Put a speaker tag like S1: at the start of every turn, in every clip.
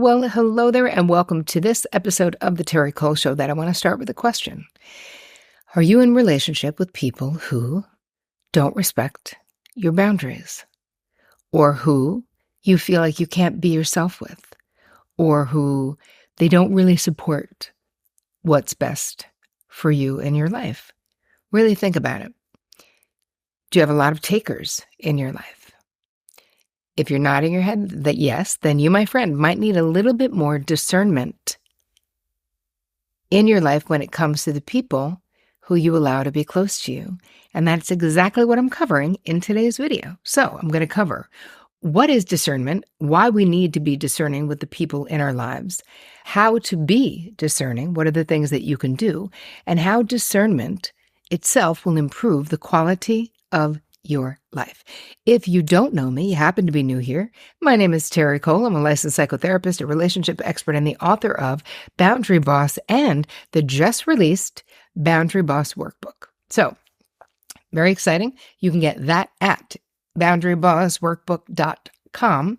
S1: Well, hello there, and welcome to this episode of the Terri Cole Show that I want to start with a question. Are you in relationship with people who don't respect your boundaries, or who you feel like you can't be yourself with, or who they don't really support what's best for you in your life? Really think about it. Do you have a lot of takers in your life? If you're nodding your head that yes, then you, my friend, might need a little bit more discernment in your life when it comes to the people who you allow to be close to you. And that's exactly what I'm covering in today's video. So I'm going to cover what is discernment, why we need to be discerning with the people in our lives, how to be discerning, what are the things that you can do, and how discernment itself will improve the quality of your life. If you don't know me, you happen to be new here, my name is Terri Cole. I'm a licensed psychotherapist, a relationship expert, and the author of Boundary Boss and the just released Boundary Boss Workbook. So, very exciting. You can get that at boundarybossworkbook.com.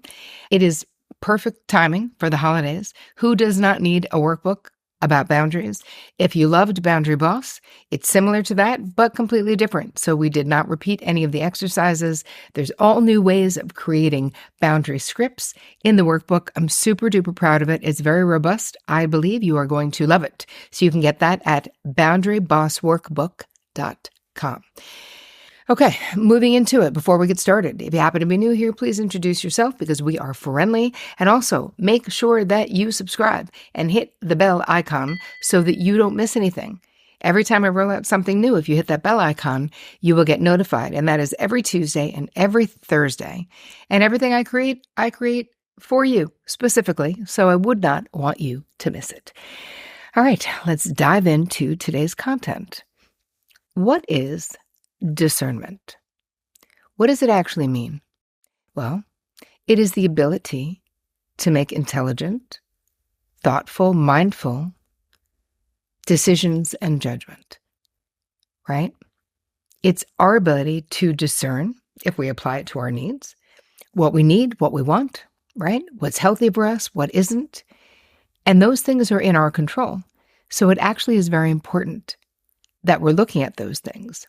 S1: It is perfect timing for the holidays. Who does not need a workbook about boundaries? If you loved Boundary Boss, it's similar to that, but completely different. So we did not repeat any of the exercises. There's all new ways of creating boundary scripts in the workbook. I'm super duper proud of it. It's very robust. I believe you are going to love it. So you can get that at boundarybossworkbook.com. Okay, moving into it. Before we get started, if you happen to be new here, please introduce yourself because we are friendly. And also make sure that you subscribe and hit the bell icon so that you don't miss anything. Every time I roll out something new, if you hit that bell icon, you will get notified. And that is every Tuesday and every Thursday. And everything I create for you specifically. So I would not want you to miss it. All right, let's dive into today's content. What is discernment? What does it actually mean? Well, it is the ability to make intelligent, thoughtful, mindful decisions and judgment, right? It's our ability to discern, if we apply it to our needs, what we need, what we want, right? What's healthy for us, what isn't. And those things are in our control. So it actually is very important that we're looking at those things,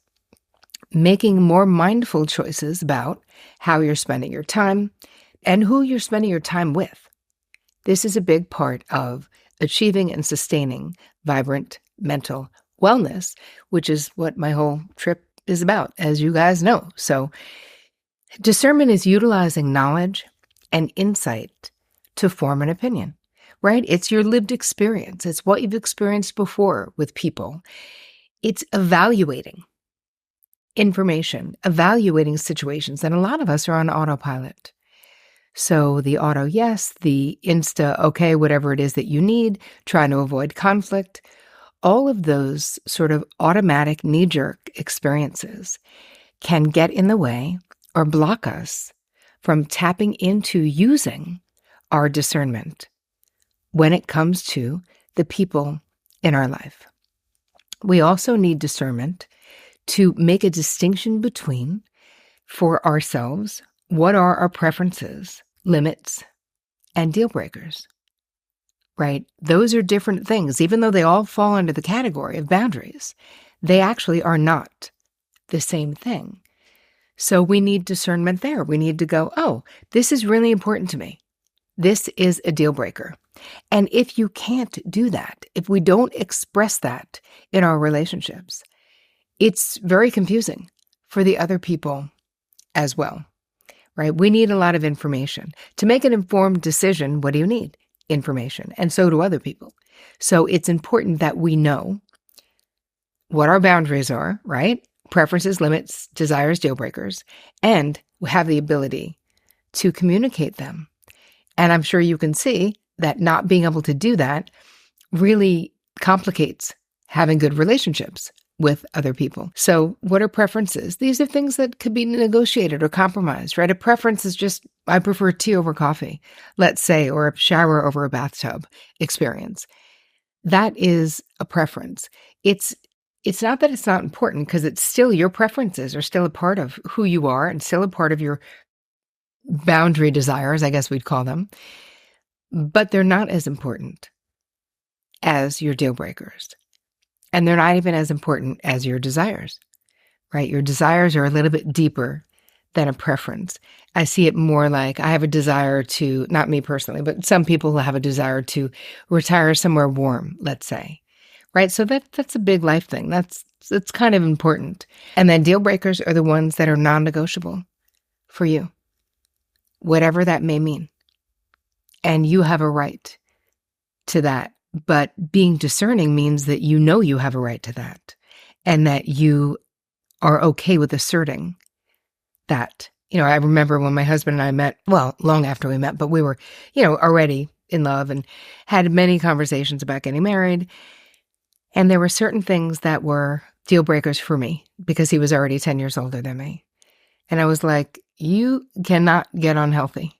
S1: making more mindful choices about how you're spending your time and who you're spending your time with. This is a big part of achieving and sustaining vibrant mental wellness, which is what my whole trip is about, as you guys know. So discernment is utilizing knowledge and insight to form an opinion, right? It's your lived experience. It's what you've experienced before with people. It's evaluating information, evaluating situations, and a lot of us are on autopilot. So the auto yes, the insta okay, whatever it is that you need, trying to avoid conflict, all of those sort of automatic knee-jerk experiences can get in the way or block us from tapping into using our discernment when it comes to the people in our life. We also need discernment to make a distinction between, for ourselves, what are our preferences, limits, and deal breakers, right? Those are different things. Even though they all fall under the category of boundaries, they actually are not the same thing. So we need discernment there. We need to go, oh, this is really important to me. This is a deal breaker. And if you can't do that, if we don't express that in our relationships, it's very confusing for the other people as well, right? We need a lot of information. To make an informed decision, what do you need? Information. And so do other people. So it's important that we know what our boundaries are, right? Preferences, limits, desires, deal breakers, and we have the ability to communicate them. And I'm sure you can see that not being able to do that really complicates having good relationships with other people. So what are preferences? These are things that could be negotiated or compromised, right? A preference is just, I prefer tea over coffee, let's say, or a shower over a bathtub experience. That is a preference. It's not that it's not important, because it's still, your preferences are still a part of who you are and still a part of your boundary desires, I guess we'd call them. but they're not as important as your deal breakers. And they're not even as important as your desires, right? Your desires are a little bit deeper than a preference. I see it more like I have a desire to, not me personally, but some people who have a desire to retire somewhere warm, let's say, right? So that's a big life thing. It's kind of important. And then deal breakers are the ones that are non-negotiable for you, whatever that may mean. And you have a right to that. But being discerning means that you know you have a right to that and that you are okay with asserting that. I remember when my husband and I met, well, long after we met, but we were, already in love and had many conversations about getting married. And there were certain things that were deal breakers for me because he was already 10 years older than me. And I was like, you cannot get unhealthy.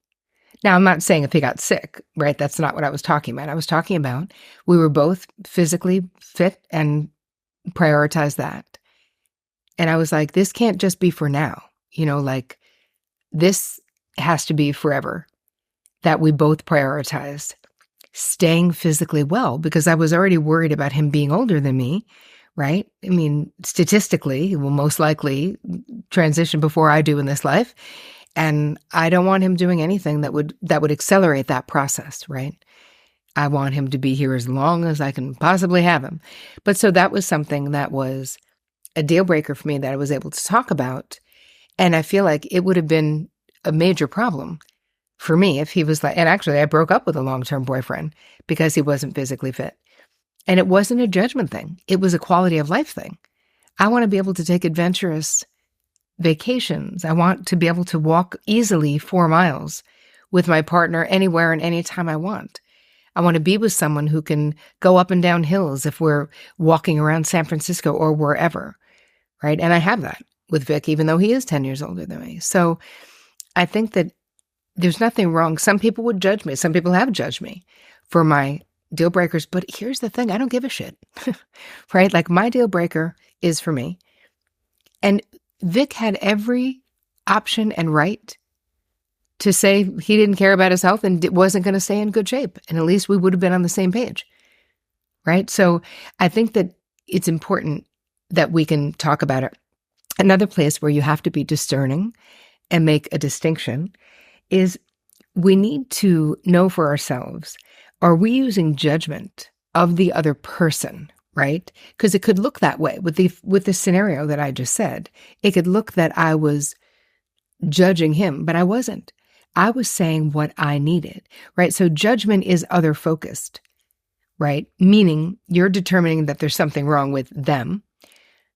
S1: Now, I'm not saying if he got sick, right? That's not what I was talking about. I was talking about we were both physically fit and prioritized that. And I was like, this can't just be for now. This has to be forever, that we both prioritized staying physically well, because I was already worried about him being older than me, right? I mean, statistically, he will most likely transition before I do in this life. And I don't want him doing anything that would accelerate that process, right? I want him to be here as long as I can possibly have him. But so that was something that was a deal breaker for me that I was able to talk about. And I feel like it would have been a major problem for me if he was like, and actually I broke up with a long-term boyfriend because he wasn't physically fit. And it wasn't a judgment thing. It was a quality of life thing. I want to be able to take adventurous vacations. I want to be able to walk easily 4 miles with my partner anywhere and anytime I want. I want to be with someone who can go up and down hills if we're walking around San Francisco or wherever, right? And I have that with Vic, even though he is 10 years older than me. So I think that there's nothing wrong. Some people would judge me. Some people have judged me for my deal breakers. But here's the thing. I don't give a shit, right? Like my deal breaker is for me. And Vic had every option and right to say he didn't care about his health and wasn't going to stay in good shape. And at least we would have been on the same page, right? So I think that it's important that we can talk about it. Another place where you have to be discerning and make a distinction is we need to know for ourselves, are we using judgment of the other person, right? Because it could look that way with the scenario that I just said. It could look that I was judging him, but I wasn't. I was saying what I needed, right? So judgment is other focused, right? Meaning you're determining that there's something wrong with them.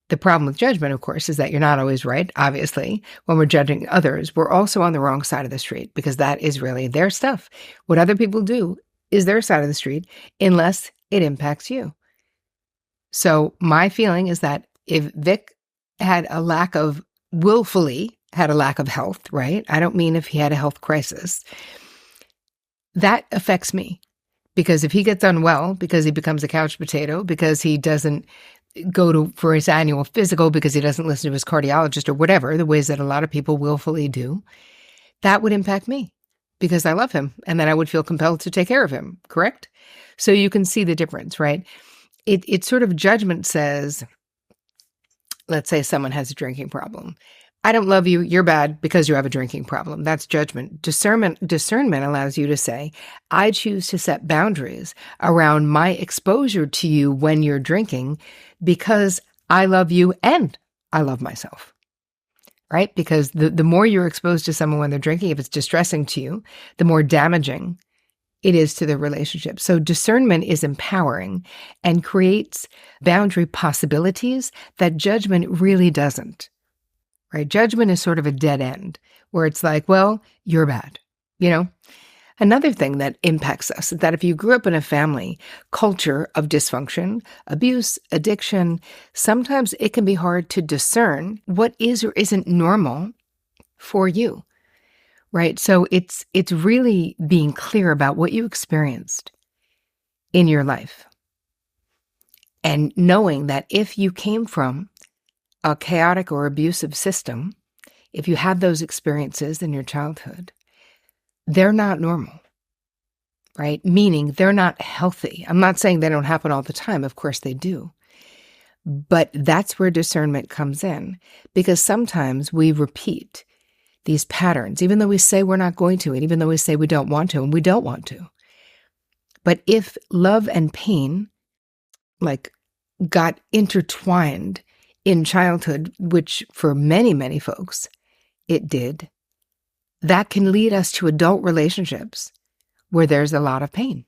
S1: The problem with judgment, of course, is that you're not always right. Obviously, when we're judging others, we're also on the wrong side of the street because that is really their stuff. What other people do is their side of the street unless it impacts you. So my feeling is that if Vic willfully had a lack of health, right? I don't mean if he had a health crisis. That affects me because if he gets unwell, because he becomes a couch potato, because he doesn't go for his annual physical, because he doesn't listen to his cardiologist or whatever, the ways that a lot of people willfully do, that would impact me because I love him and then I would feel compelled to take care of him, correct? So you can see the difference, right? It sort of judgment says, let's say someone has a drinking problem. I don't love you, you're bad because you have a drinking problem. That's judgment. Discernment allows you to say, I choose to set boundaries around my exposure to you when you're drinking because I love you and I love myself, right? Because the more you're exposed to someone when they're drinking, if it's distressing to you, the more damaging it is to the relationship. So discernment is empowering and creates boundary possibilities that judgment really doesn't. Right? Judgment is sort of a dead end where it's like, well, you're bad. Another thing that impacts us is that if you grew up in a family culture of dysfunction, abuse, addiction, sometimes it can be hard to discern what is or isn't normal for you. Right? So it's really being clear about what you experienced in your life and knowing that if you came from a chaotic or abusive system, if you had those experiences in your childhood, they're not normal, right? Meaning they're not healthy. I'm not saying they don't happen all the time. Of course they do. But that's where discernment comes in, because sometimes we repeat these patterns, even though we say we're not going to, and even though we say we don't want to, and we don't want to. But if love and pain got intertwined in childhood, which for many, many folks, it did, that can lead us to adult relationships where there's a lot of pain.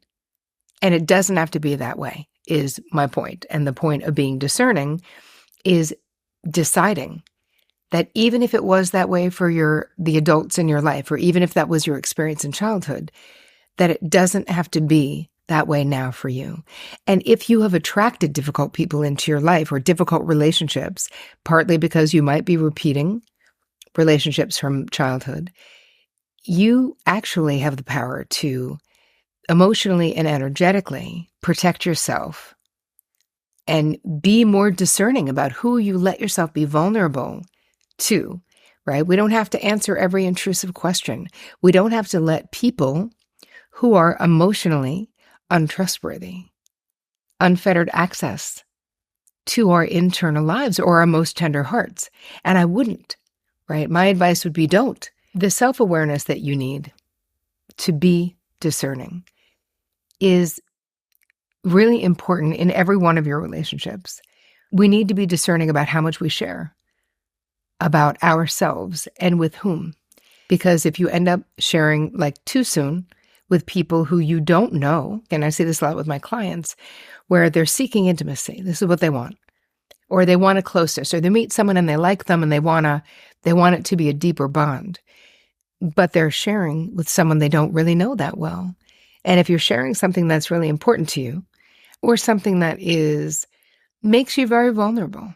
S1: And it doesn't have to be that way, is my point. And the point of being discerning is deciding that even if it was that way for the adults in your life, or even if that was your experience in childhood, that it doesn't have to be that way now for you. And if you have attracted difficult people into your life or difficult relationships, partly because you might be repeating relationships from childhood, you actually have the power to emotionally and energetically protect yourself and be more discerning about who you let yourself be vulnerable to, right? We don't have to answer every intrusive question. We don't have to let people who are emotionally untrustworthy, unfettered access to our internal lives or our most tender hearts. And I wouldn't, right? My advice would be don't. The self-awareness that you need to be discerning is really important in every one of your relationships. We need to be discerning about how much we share about ourselves and with whom. Because if you end up sharing too soon with people who you don't know, and I see this a lot with my clients, where they're seeking intimacy. This is what they want. Or they want a closeness, or they meet someone and they like them and they want it to be a deeper bond. But they're sharing with someone they don't really know that well. And if you're sharing something that's really important to you, or something that makes you very vulnerable,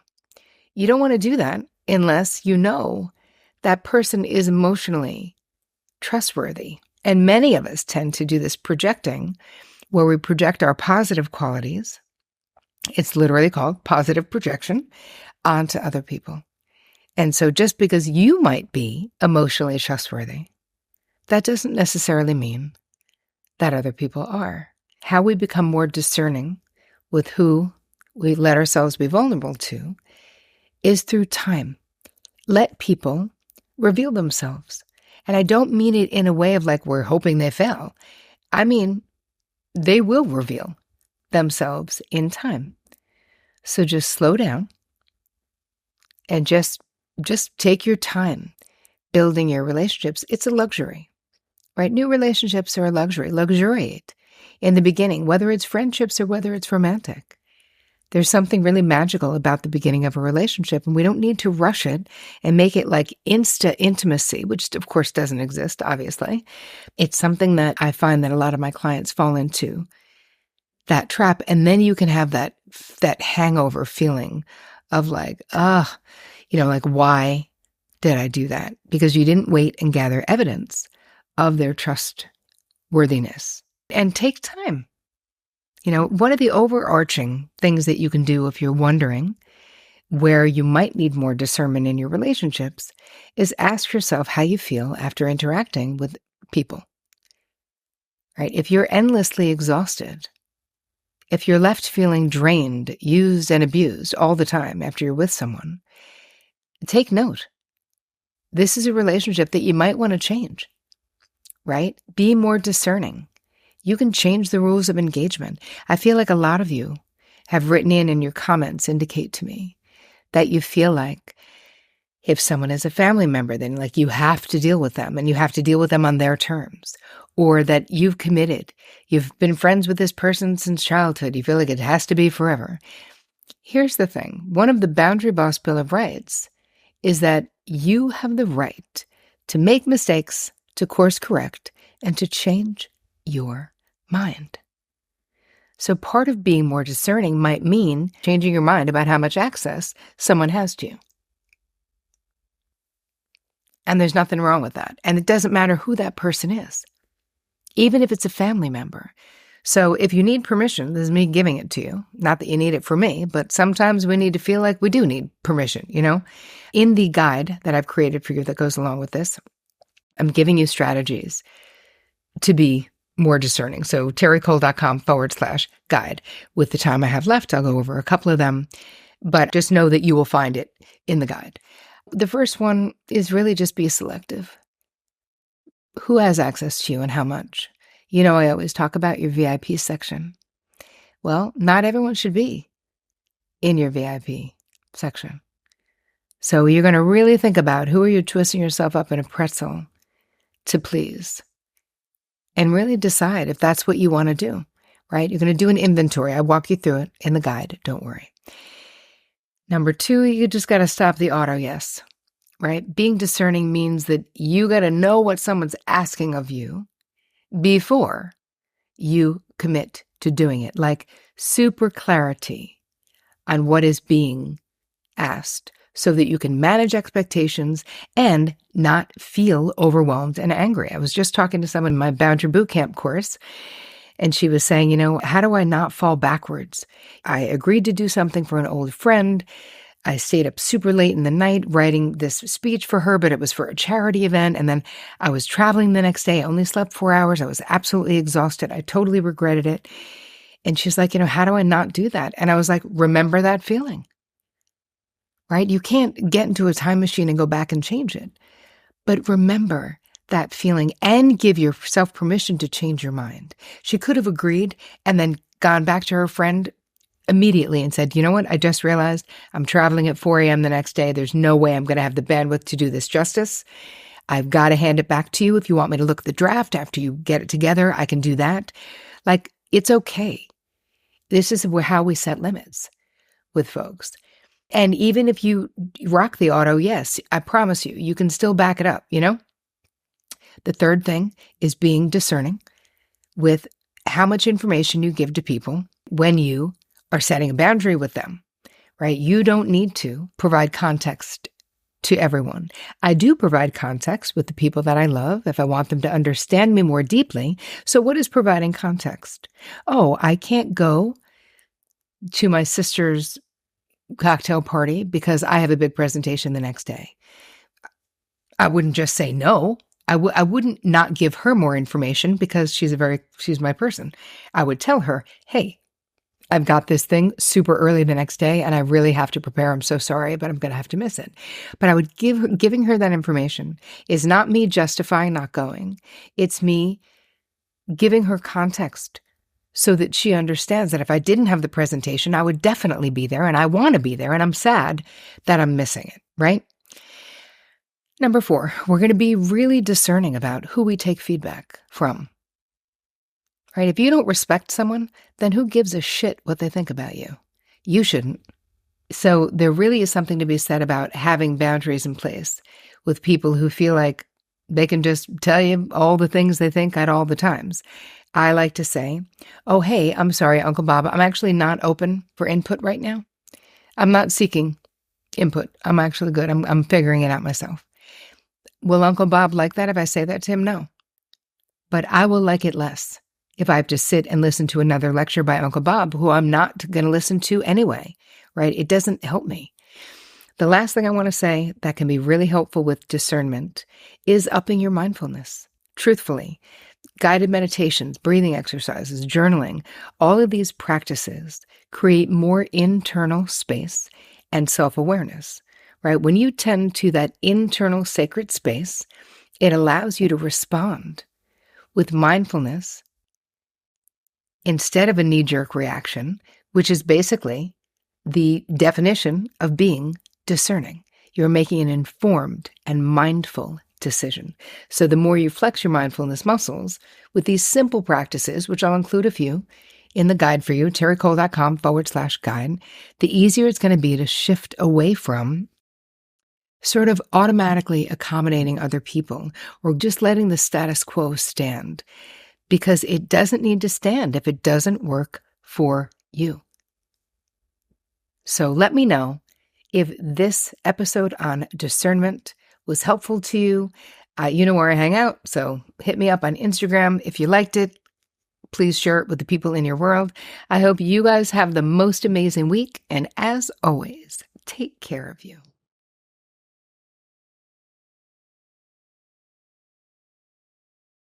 S1: you don't want to do that unless you know that person is emotionally trustworthy. And many of us tend to do this projecting, where we project our positive qualities. It's literally called positive projection onto other people. And so just because you might be emotionally trustworthy, that doesn't necessarily mean that other people are. How we become more discerning with who we let ourselves be vulnerable to is through time. Let people reveal themselves. And I don't mean it in a way of we're hoping they fail. I mean, they will reveal themselves in time. So just slow down and just take your time building your relationships. It's a luxury, right? New relationships are a luxury. Luxuriate in the beginning, whether it's friendships or whether it's romantic. There's something really magical about the beginning of a relationship, and we don't need to rush it and make it like insta intimacy, which of course doesn't exist, obviously. It's something that I find that a lot of my clients fall into, that trap. And then you can have that hangover feeling of why did I do that? Because you didn't wait and gather evidence of their trustworthiness. And take time. One of the overarching things that you can do if you're wondering where you might need more discernment in your relationships is ask yourself how you feel after interacting with people, right? If you're endlessly exhausted, if you're left feeling drained, used, and abused all the time after you're with someone, take note. This is a relationship that you might want to change, right? Be more discerning. You can change the rules of engagement. I feel like a lot of you have written in your comments indicate to me that you feel like if someone is a family member, then you have to deal with them and you have to deal with them on their terms, or that you've committed. You've been friends with this person since childhood. You feel like it has to be forever. Here's the thing. One of the Boundary Boss Bill of Rights is that you have the right to make mistakes, to course correct, and to change your mind. So part of being more discerning might mean changing your mind about how much access someone has to you. And there's nothing wrong with that. And it doesn't matter who that person is, even if it's a family member. So if you need permission, this is me giving it to you. Not that you need it for me, but sometimes we need to feel like we do need permission, In the guide that I've created for you that goes along with this, I'm giving you strategies to be more discerning. So terricole.com/guide. With the time I have left, I'll go over a couple of them, but just know that you will find it in the guide. The first one is really just be selective. Who has access to you and how much? You know, I always talk about your VIP section. Well, not everyone should be in your VIP section. So you're going to really think about who are you twisting yourself up in a pretzel to please, and really decide if that's what you want to do, right? You're going to do an inventory. I walk you through it in the guide. Don't worry. Number 2, you just got to stop the auto yes, right? Being discerning means that you got to know what someone's asking of you before you commit to doing it. Like super clarity on what is being asked so that you can manage expectations and not feel overwhelmed and angry. I was just talking to someone in my Boundary Bootcamp course, and she was saying, you know, how do I not fall backwards? I agreed to do something for an old friend. I stayed up super late in the night writing this speech for her, but it was for a charity event. And then I was traveling the next day. I only slept 4 hours. I was absolutely exhausted. I totally regretted it. And she's like, you know, how do I not do that? And I was like, remember that feeling, right? You can't get into a time machine and go back and change it. But remember that feeling and give yourself permission to change your mind. She could have agreed and then gone back to her friend immediately and said, you know what? I just realized I'm traveling at 4 a.m. the next day. There's no way I'm going to have the bandwidth to do this justice. I've got to hand it back to you. If you want me to look at the draft after you get it together, I can do that. Like, it's okay. This is how we set limits with folks. And even if you rock the auto, yes, I promise you, you can still back it up, you know? The third thing is being discerning with how much information you give to people when you are setting a boundary with them, right? You don't need to provide context to everyone. I do provide context with the people that I love if I want them to understand me more deeply. So what is providing context? Oh, I can't go to my sister's cocktail party because I have a big presentation the next day. I wouldn't just say no. I wouldn't not give her more information because she's my person. I would tell her, hey, I've got this thing super early the next day and I really have to prepare. I'm so sorry, but I'm going to have to miss it. But I would giving her that information is not me justifying not going. It's me giving her context so that she understands that if I didn't have the presentation, I would definitely be there and I want to be there and I'm sad that I'm missing it, right? Number 4, we're going to be really discerning about who we take feedback from. Right? If you don't respect someone, then who gives a shit what they think about you? You shouldn't. So there really is something to be said about having boundaries in place with people who feel like they can just tell you all the things they think at all the times. I like to say, oh, hey, I'm sorry, Uncle Bob, I'm actually not open for input right now. I'm not seeking input. I'm actually good. I'm figuring it out myself. Will Uncle Bob like that if I say that to him? No. But I will like it less if I have to sit and listen to another lecture by Uncle Bob, who I'm not going to listen to anyway, right? It doesn't help me. The last thing I want to say that can be really helpful with discernment is upping your mindfulness. Truthfully, guided meditations, breathing exercises, journaling, all of these practices create more internal space and self-awareness, right? When you tend to that internal sacred space, it allows you to respond with mindfulness instead of a knee-jerk reaction, which is basically the definition of being discerning. You're making an informed and mindful decision. So the more you flex your mindfulness muscles with these simple practices, which I'll include a few in the guide for you, terricole.com/guide, the easier it's going to be to shift away from sort of automatically accommodating other people or just letting the status quo stand. Because it doesn't need to stand if it doesn't work for you. So let me know if this episode on discernment was helpful to you. You know where I hang out, so hit me up on Instagram. If you liked it, please share it with the people in your world. I hope you guys have the most amazing week, and as always, take care of you.